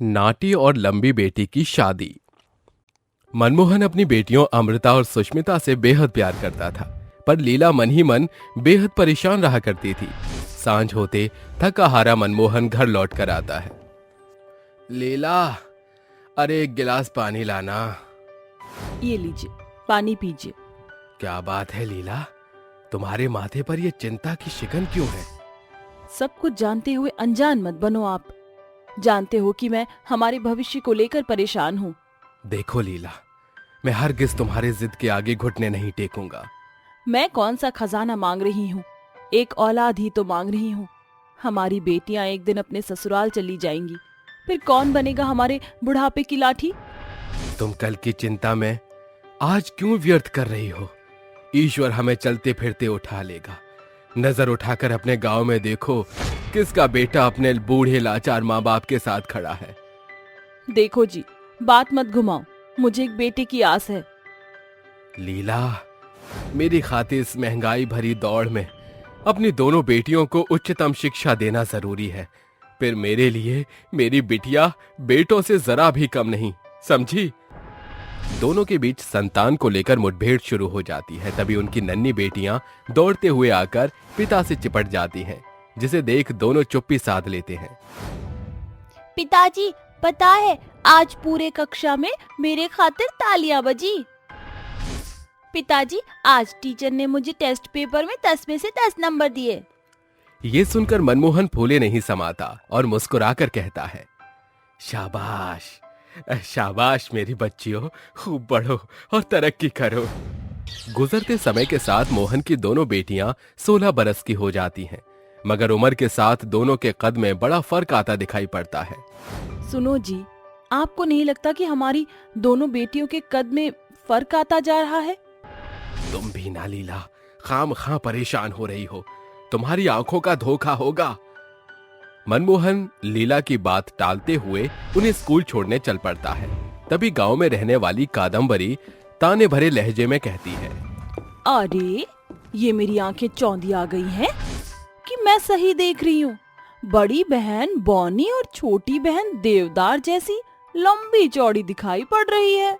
नाटी और लंबी बेटी की शादी। मनमोहन अपनी बेटियों अमृता और सुष्मिता से बेहद प्यार करता था, पर लीला मन ही मन बेहद परेशान रहा करती थी। सांझ होते थका हारा मनमोहन घर लौट कर आता है। लीला, अरे एक गिलास पानी लाना। ये लीजिए, पानी पीजिए। क्या बात है लीला, तुम्हारे माथे पर यह चिंता की शिकन क्यों है? सब कुछ जानते हुए अनजान मत बनो आप। जानते हो कि मैं हमारे भविष्य को लेकर परेशान हूँ। देखो लीला, मैं हरगिज तुम्हारे जिद के आगे घुटने नहीं टेकूंगा। मैं कौन सा खजाना मांग रही हूँ, एक औलाद ही तो मांग रही हूँ। हमारी बेटियां एक दिन अपने ससुराल चली जाएंगी, फिर कौन बनेगा हमारे बुढ़ापे की लाठी? तुम कल की चिंता में आज क्यों व्यर्थ कर रही हो? ईश्वर हमें चलते फिरते उठा लेगा। नजर उठाकर अपने गांव में देखो, किसका बेटा अपने बूढ़े लाचार माँ बाप के साथ खड़ा है। देखो जी, बात मत घुमाओ, मुझे एक बेटे की आस है। लीला, मेरी खातिर इस महंगाई भरी दौड़ में अपनी दोनों बेटियों को उच्चतम शिक्षा देना जरूरी है। फिर मेरे लिए मेरी बिटिया बेटों से जरा भी कम नहीं, समझी? दोनों के बीच संतान को लेकर मुठभेड़ शुरू हो जाती है। तभी उनकी नन्ही बेटियां दौड़ते हुए आकर पिता से चिपट जाती हैं, जिसे देख दोनों चुप्पी साध लेते हैं। पिताजी, पता है आज पूरे कक्षा में मेरे खातिर तालियां बजी। पिताजी, आज टीचर ने मुझे टेस्ट पेपर में 10 में से 10 नंबर दिए। ये सुनकर मनमोहन फूले नहीं समाता और मुस्कुराकर कहता है, शाबाश शाबाश मेरी बच्चियों, खूब बढ़ो और तरक्की करो। गुजरते समय के साथ मोहन की दोनों बेटियां 16 बरस की हो जाती हैं, मगर उम्र के साथ दोनों के कद में बड़ा फर्क आता दिखाई पड़ता है। सुनो जी, आपको नहीं लगता कि हमारी दोनों बेटियों के कद में फर्क आता जा रहा है? तुम भी ना लीला, खामखा परेशान हो रही हो। तुम्हारी आंखों का धोखा होगा। मनमोहन लीला की बात टालते हुए उन्हें स्कूल छोड़ने चल पड़ता है। तभी गांव में रहने वाली कादम्बरी ताने भरे लहजे में कहती है, अरे, ये मेरी आंखें चौंधी आ गई हैं कि मैं सही देख रही हूँ। बड़ी बहन बौनी और छोटी बहन देवदार जैसी लंबी चौड़ी दिखाई पड़ रही है।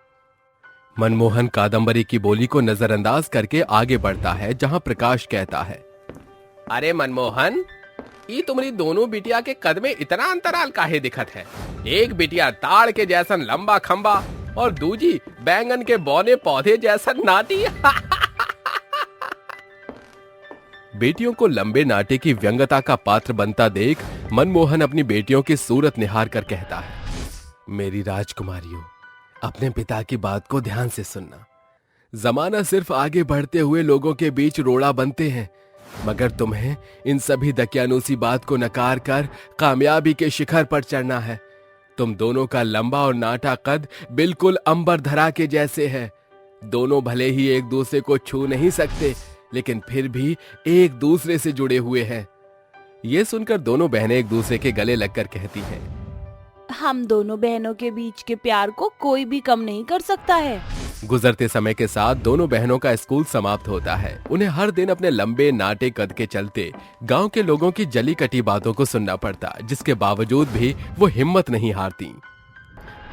मनमोहन कादम्बरी की बोली को नजरअंदाज करके आगे बढ़ता है, जहां प्रकाश कहता है, अरे मनमोहन, ये तुम्हारी दोनों बिटिया के कद में इतना अंतराल काहे दिखत है? एक बिटिया ताड़ के जैसन लंबा खंबा और दूजी बैंगन के बौने पौधे जैसन नाटी। बेटियों को लंबे नाटे की व्यंग्यता का पात्र बनता देख मनमोहन अपनी बेटियों की सूरत निहार कर कहता है, मेरी राजकुमारियों, अपने पिता की बात को ध्यान से सुनना। जमाना सिर्फ आगे बढ़ते हुए लोगों के बीच रोड़ा बनते हैं, मगर तुम्हें इन सभी दकियानूसी बात को नकार कर कामयाबी के शिखर पर चढ़ना है। तुम दोनों का लंबा और नाटा कद बिल्कुल अंबर धरा के जैसे है। दोनों भले ही एक दूसरे को छू नहीं सकते, लेकिन फिर भी एक दूसरे से जुड़े हुए हैं। ये सुनकर दोनों बहनें एक दूसरे के गले लगकर कहती हैं, हम दोनों बहनों के बीच के प्यार को कोई भी कम नहीं कर सकता है। गुजरते समय के साथ दोनों बहनों का स्कूल समाप्त होता है। उन्हें हर दिन अपने लंबे नाटे कद के चलते गांव के लोगों की जली कटी बातों को सुनना पड़ता, जिसके बावजूद भी वो हिम्मत नहीं हारती।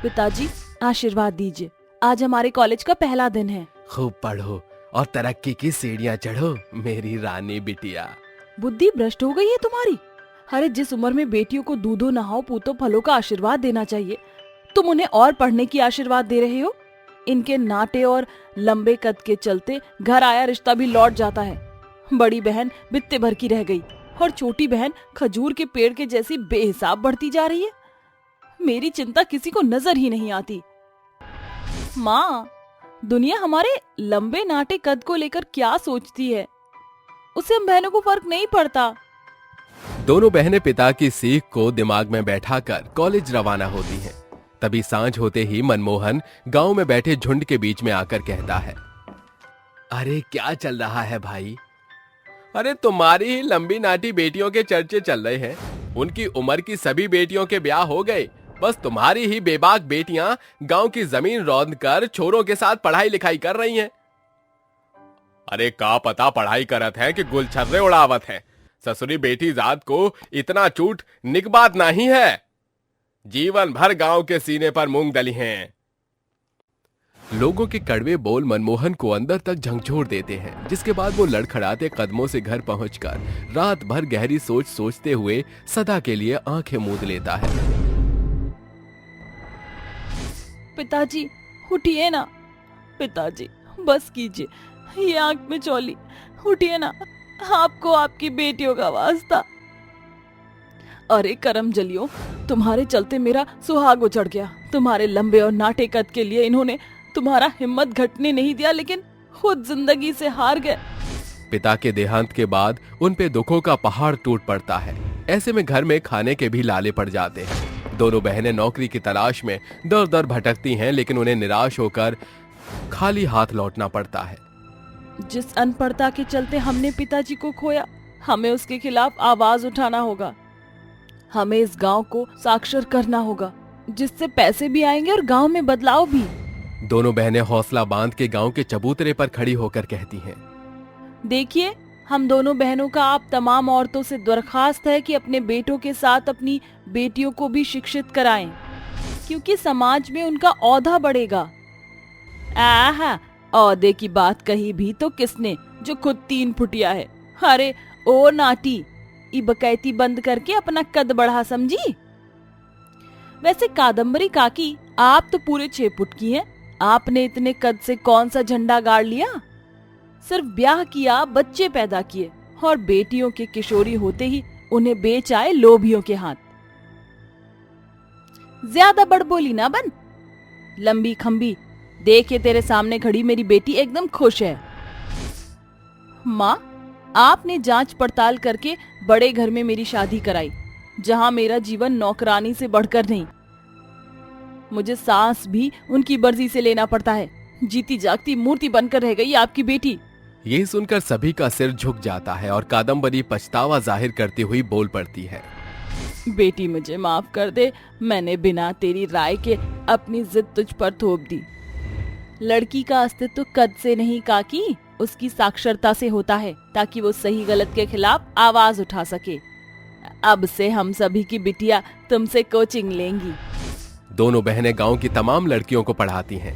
पिताजी, आशीर्वाद दीजिए, आज हमारे कॉलेज का पहला दिन है। खूब पढ़ो और तरक्की की सीढ़ियां चढ़ो मेरी रानी बिटिया। बुद्धि भ्रष्ट हो गई है तुम्हारी। अरे, जिस उम्र में बेटियों को दूधो नहाओ पूतो फलों का आशीर्वाद देना चाहिए, तुम उन्हें और पढ़ने की आशीर्वाद दे रहे हो। इनके नाटे और लंबे कद के चलते घर आया रिश्ता भी लौट जाता है। बड़ी बहन बित्ते भर की रह गई और छोटी बहन खजूर के पेड़ के जैसी बेहिसाब बढ़ती जा रही है। मेरी चिंता किसी को नजर ही नहीं आती। माँ, दुनिया हमारे लंबे नाटे कद को लेकर क्या सोचती है, उससे हम बहनों को फर्क नहीं पड़ता। दोनों बहनें पिता की सीख को दिमाग में बैठाकर कॉलेज रवाना होती हैं। तभी सांझ होते ही मनमोहन गांव में बैठे झुंड के बीच में आकर कहता है, अरे क्या चल रहा है भाई? अरे तुम्हारी ही लंबी नाटी बेटियों के चर्चे चल रहे हैं। उनकी उम्र की सभी बेटियों के ब्याह हो गए, बस तुम्हारी ही बेबाक बेटियां गांव की जमीन रौंद कर छोरों के साथ पढ़ाई लिखाई कर रही हैं। अरे का पता पढ़ाई करत है कि गुलछर्रे उड़ावत है। ससुरी बेटी जात को इतना चूट निक बात नहीं है। जीवन भर गांव के सीने पर मूंग दली हैं। लोगों के कड़वे बोल मनमोहन को अंदर तक झंझोर देते हैं, जिसके बाद वो लड़खड़ाते कदमों से घर पहुंचकर रात भर गहरी सोच सोचते हुए सदा के लिए आंखें मूंद लेता है। पिताजी उठिए ना, पिताजी बस कीजिए, ये आंख में चौली, उठिए ना, आपको आपकी बेटियों का वास्ता। अरे करम जलियो, तुम्हारे चलते मेरा सुहाग उजड़ गया। तुम्हारे लंबे और नाटे कद के लिए इन्होंने तुम्हारा हिम्मत घटने नहीं दिया, लेकिन खुद जिंदगी से हार गए। पिता के देहांत के बाद उन पे दुखों का पहाड़ टूट पड़ता है। ऐसे में घर में खाने के भी लाले पड़ जाते हैं। दोनों बहनें नौकरी की तलाश में दर दर भटकती हैं, लेकिन उन्हें निराश होकर खाली हाथ लौटना पड़ता है। जिस अनपढ़ता के चलते हमने पिताजी को खोया, हमें उसके खिलाफ आवाज उठाना होगा। हमें इस गांव को साक्षर करना होगा, जिससे पैसे भी आएंगे और गांव में बदलाव भी। दोनों बहनें हौसला बांध के गांव के चबूतरे पर खड़ी होकर कहती हैं, देखिए, हम दोनों बहनों का आप तमाम औरतों से दरखास्त है कि अपने बेटों के साथ अपनी बेटियों को भी शिक्षित कराएं, क्योंकि समाज में उनका औहदा बढ़ेगा। आहा, औहदे की बात कही भी तो किसने, जो खुद 3 फुटिया है। अरे ओ नाटी, ई बकैती बंद करके अपना कद बढ़ा, समझी। वैसे कादम्बरी काकी, आप तो पूरे 6 फुट की हैं। आपने इतने कद से कौन सा झंडा गाड़ लिया। सिर्फ ब्याह किया, बच्चे पैदा किए और बेटियों के किशोरी होते ही उन्हें बेच आए लोभियों के हाथ। ज्यादा बड़बोली ना बन, लंबी खंबी। देखे तेरे सामने खड़ी मेरी बेटी एकदम खुश है। माँ, आपने जांच पड़ताल करके बड़े घर में मेरी शादी कराई, जहां मेरा जीवन नौकरानी से बढ़कर नहीं। मुझे सांस भी उनकी मर्जी से लेना पड़ता है। जीती जागती मूर्ति बनकर रह गई आपकी बेटी। ये सुनकर सभी का सिर झुक जाता है और कादम्बरी पछतावा जाहिर करती हुई बोल पड़ती है, बेटी मुझे माफ कर दे, मैंने बिना तेरी राय के अपनी जिद तुझ पर थोप दी। लड़की का अस्तित्व कद से नहीं काकी, उसकी साक्षरता से होता है, ताकि वो सही गलत के खिलाफ आवाज उठा सके। अब से हम सभी की बिटिया तुमसे कोचिंग लेंगी। दोनों बहनें गांव की तमाम लड़कियों को पढ़ाती हैं,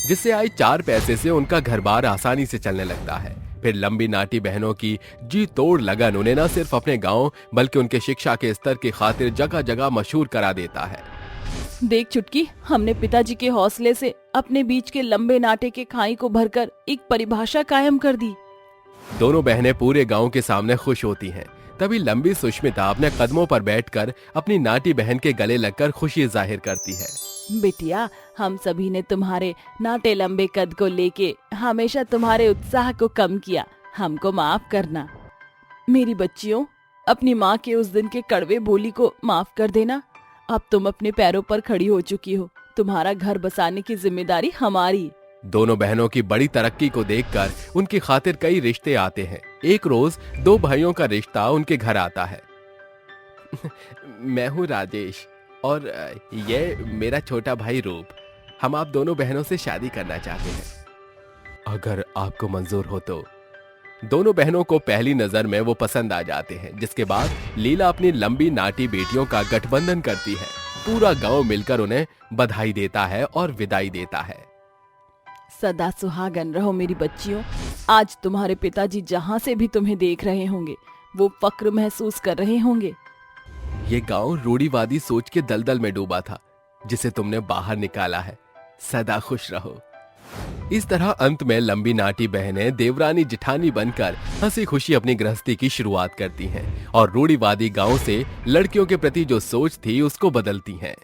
जिससे आए 4 पैसे से उनका घर-बार आसानी से चलने लगता है। फिर लंबी नाटी बहनों की जी तोड़ लगन उन्हें न सिर्फ अपने गांव बल्कि उनके शिक्षा के स्तर की खातिर जगह जगह मशहूर करा देता है। देख चुटकी, हमने पिताजी के हौसले से अपने बीच के लंबे नाटे के खाई को भरकर एक परिभाषा कायम कर दी। दोनों बहनें पूरे गांव के सामने खुश होती हैं। तभी लंबी सुष्मिता अपने कदमों पर बैठकर अपनी नाटी बहन के गले लगकर खुशी जाहिर करती है। बिटिया, हम सभी ने तुम्हारे नाटे लंबे कद को लेके हमेशा तुम्हारे उत्साह को कम किया, हमको माफ करना। मेरी बच्चियों, अपनी माँ के उस दिन के कड़वे बोली को माफ कर देना। अब तुम अपने पैरों पर खड़ी हो चुकी हो, तुम्हारा घर बसाने की जिम्मेदारी हमारी। दोनों बहनों की बड़ी तरक्की को देखकर उनकी खातिर कई रिश्ते आते हैं। एक रोज 2 भाइयों का रिश्ता उनके घर आता है। मैं हूँ राजेश और ये मेरा छोटा भाई रूप। हम आप दोनों बहनों से शादी करना चाहते हैं, अगर आपको मंजूर हो तो। दोनों बहनों को पहली नजर में वो पसंद आ जाते हैं, जिसके बाद लीला अपनी लंबी नाटी बेटियों का गठबंधन करती है। पूरा गांव मिलकर उन्हें बधाई देता है और विदाई देता है। सदा सुहागन रहो मेरी बच्चियों। आज तुम्हारे पिताजी जहाँ से भी तुम्हें देख रहे होंगे, वो फक्र महसूस कर रहे होंगे। ये गांव रूढ़िवादी सोच के दलदल में डूबा था, जिसे तुमने बाहर निकाला है। सदा खुश रहो। इस तरह अंत में लंबी नाटी बहनें देवरानी जिठानी बनकर हंसी खुशी अपनी गृहस्थी की शुरुआत करती हैं और रूढ़िवादी गांव से लड़कियों के प्रति जो सोच थी उसको बदलती हैं।